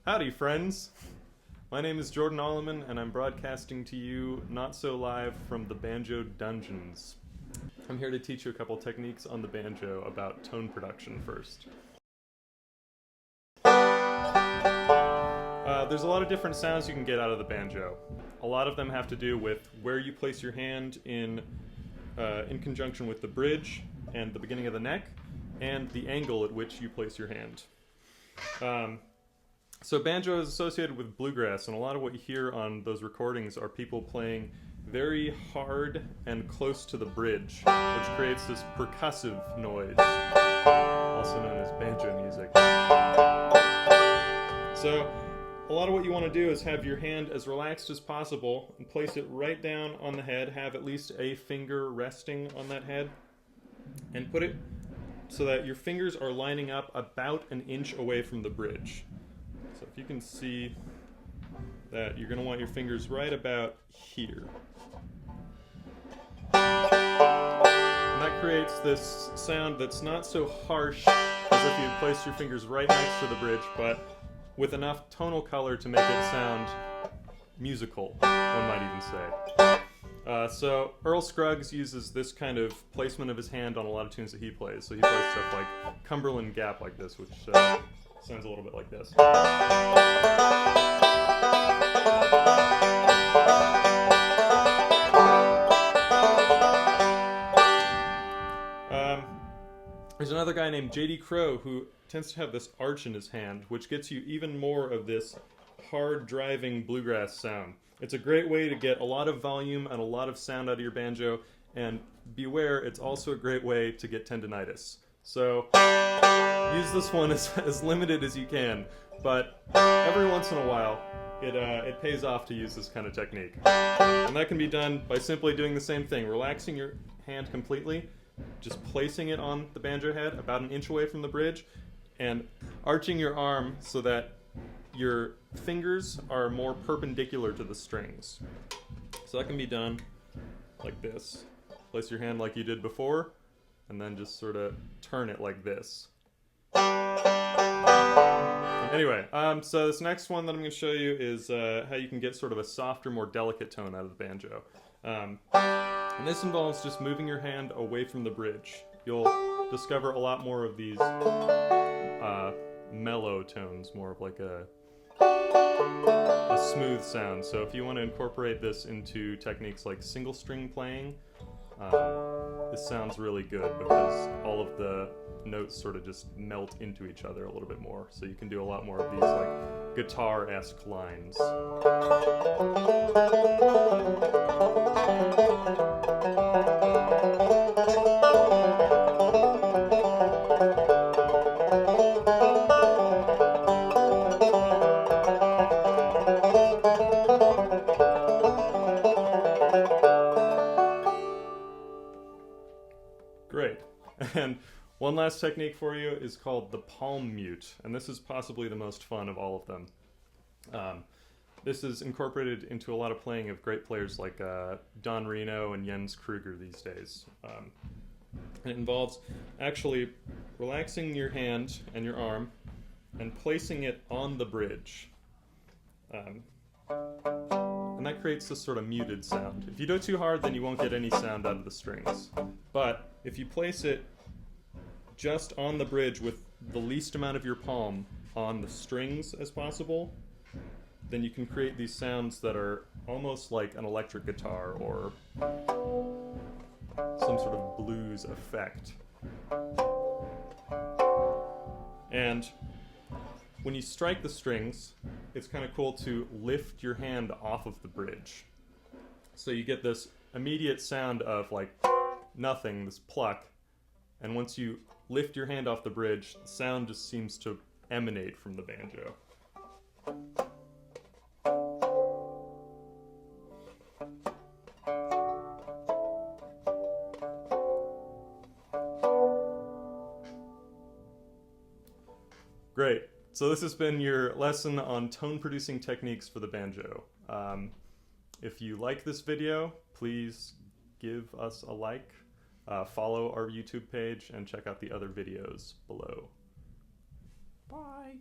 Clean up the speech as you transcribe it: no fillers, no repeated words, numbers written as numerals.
Howdy, friends! My name is Jordan Alleman, and I'm broadcasting to you not so live from the Banjo Dungeons. I'm here to teach you a couple techniques on the banjo about tone production first. There's a lot of different sounds you can get out of the banjo. A lot of them have to do with where you place your hand in conjunction with the bridge and the beginning of the neck, and the angle at which you place your hand. So banjo is associated with bluegrass, and a lot of what you hear on those recordings are people playing very hard and close to the bridge, which creates this percussive noise, also known as banjo music. So a lot of what you want to do is have your hand as relaxed as possible and place it right down on the head, have at least a finger resting on that head, and put it so that your fingers are lining up about an inch away from the bridge. So if you can see that, you're going to want your fingers right about here. And that creates this sound that's not so harsh as if you had placed your fingers right next to the bridge, but with enough tonal color to make it sound musical, one might even say. So Earl Scruggs uses this kind of placement of his hand on a lot of tunes that he plays. So he plays stuff like Cumberland Gap like this, which sounds a little bit like this. There's another guy named J.D. Crowe who tends to have this arch in his hand, which gets you even more of this hard driving bluegrass sound. It's a great way to get a lot of volume and a lot of sound out of your banjo, and beware, it's also a great way to get tendinitis. So use this one as limited as you can, but every once in a while it pays off to use this kind of technique. And that can be done by simply doing the same thing, relaxing your hand completely, just placing it on the banjo head about an inch away from the bridge, and arching your arm so that your fingers are more perpendicular to the strings. So that can be done like this. Place your hand like you did before, and then just sort of turn it like this. Anyway, so this next one that I'm going to show you is how you can get sort of a softer, more delicate tone out of the banjo. And this involves just moving your hand away from the bridge. You'll discover a lot more of these mellow tones, more of like a smooth sound. So if you want to incorporate this into techniques like single string playing, this sounds really good because all of the notes sort of just melt into each other a little bit more. So you can do a lot more of these like guitar-esque lines. Great. And one last technique for you is called the palm mute, and this is possibly the most fun of all of them. This is incorporated into a lot of playing of great players like Don Reno and Jens Kruger these days. It involves actually relaxing your hand and your arm and placing it on the bridge. And that creates this sort of muted sound. If you do it too hard, then you won't get any sound out of the strings. But if you place it just on the bridge with the least amount of your palm on the strings as possible, then you can create these sounds that are almost like an electric guitar or some sort of blues effect. And when you strike the strings, it's kind of cool to lift your hand off of the bridge. So you get this immediate sound of like nothing, this pluck, and once you lift your hand off the bridge, the sound just seems to emanate from the banjo. Great. So this has been your lesson on tone producing techniques for the banjo. If you like this video, please give us a like, follow our YouTube page, and check out the other videos below. Bye!